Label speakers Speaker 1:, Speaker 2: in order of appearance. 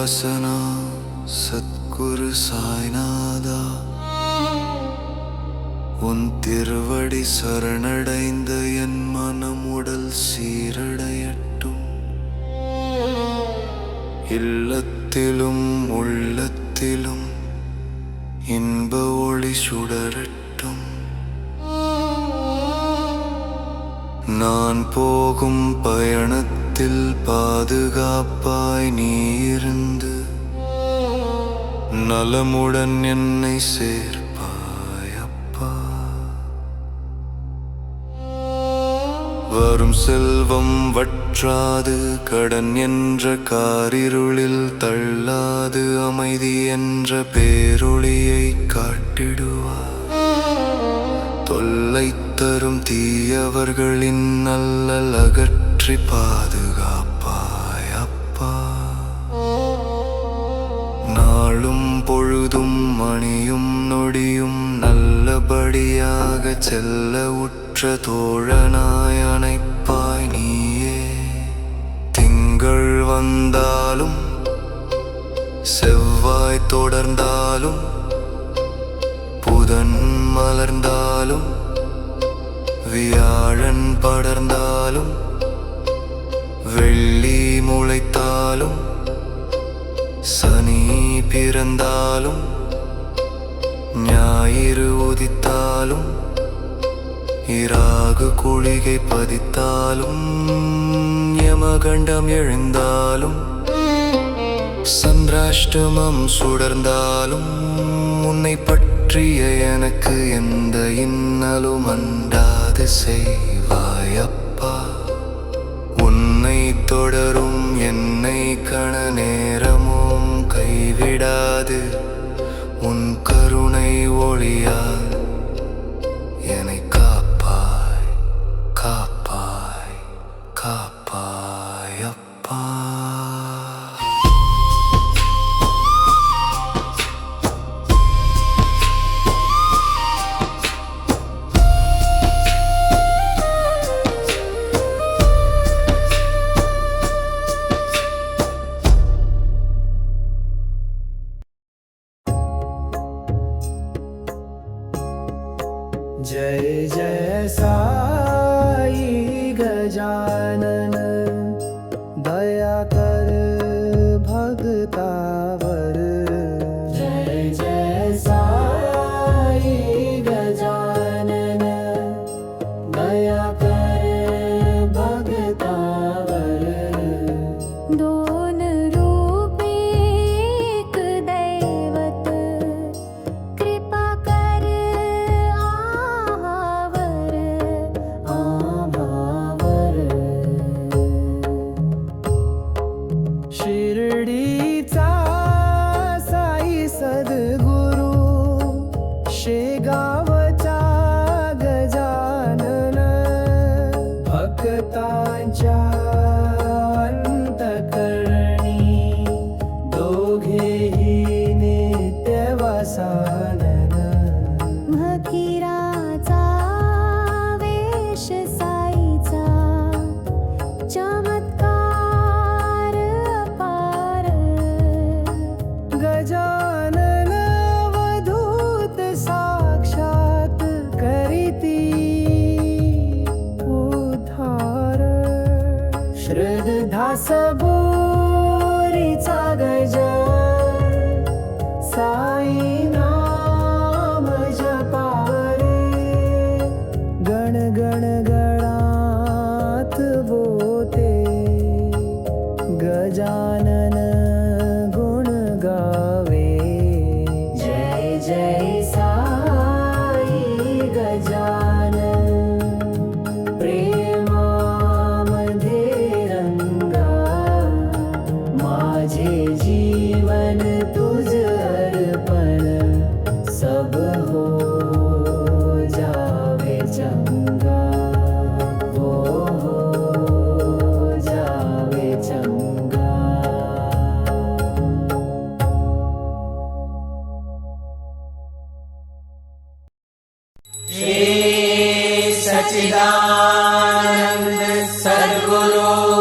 Speaker 1: வாசனா சத்குரு சாய்நாதா, உன் திருவடி சரணடைந்த என் மனம் உடல் சீரடையட்டும். இல்லத்திலும் உள்ளத்திலும் இன்ப ஒளி சுடரட்டும். நான் போகும் பயணத்தில் பாதுகாப்பாய் நீ இருந்து நலமுடன் என்னை சேர்ப்பாய் அப்பா. வரும் செல்வம் வற்றாது, கடன் என்ற காரிருளில் தள்ளாது, அமைதி என்ற பேரொளியை காட்டிடுவார். தொல்லை தரும் தீயவர்களின் நல்லல் அகற்றி பாதுகாப்பாய் அப்பா. நாளும் பொழுதும் மணியும் நொடியும் நல்லபடியாக செல்ல உற்ற தோழனாய் அணைப்பாய் நீயே. திங்கள் வந்தாலும் செவ்வாய் தொடர்ந்தாலும், புதன் மலர்ந்தாலும், வியாழன் படர்ந்தாலும், வெள்ளி முளைத்தாலும், சனி பிறந்தாலும், ஞாயிறு உதித்தாலும், இராகு குளிகை பதித்தாலும், யமகண்டம் எழுந்தாலும், சந்திராஷ்டமம் சுடர்ந்தாலும், உன்னை பற்றிய எனக்கு எந்த இன்னலும் அண்டாது செய்வாய் அப்பா. உன்னை தொடரும் என்னை கண நேரமும் கைவிடாது, உன் கருணை ஒளியால் என்னை காப்பாய் காப்பாய் காப்பாய் அப்பா.
Speaker 2: जय जय साई गजानन, दया कर भगतावर. जय जय साई गजानन, दया कर भगतावर.
Speaker 3: दोन रूपी एक दैवत, कृपा कर आभावर
Speaker 2: आभावर. शिर्डीचा साई सद्गुरु, शेगावचा गजानन, भक्तांच्या अंतकरणी दोघेही नित्यवसानन.
Speaker 3: फकीराचा वेश साईचा, चमत्कार अपार.
Speaker 2: गजानन अवधूत साक्षात करीती उद्धार. श्रद्धा सबुरीचा गज, साई नाम जपारे. गण गण गणात बोते, गजानन गुण गावे. जय जय साई गजानन, प्रेमामध्ये रंगा. माझे जीवन तुझ अर्पण, सब हो जावे चंगा. हो जावे चंगा.
Speaker 4: श्री सच्चिदानंद सद्गुरु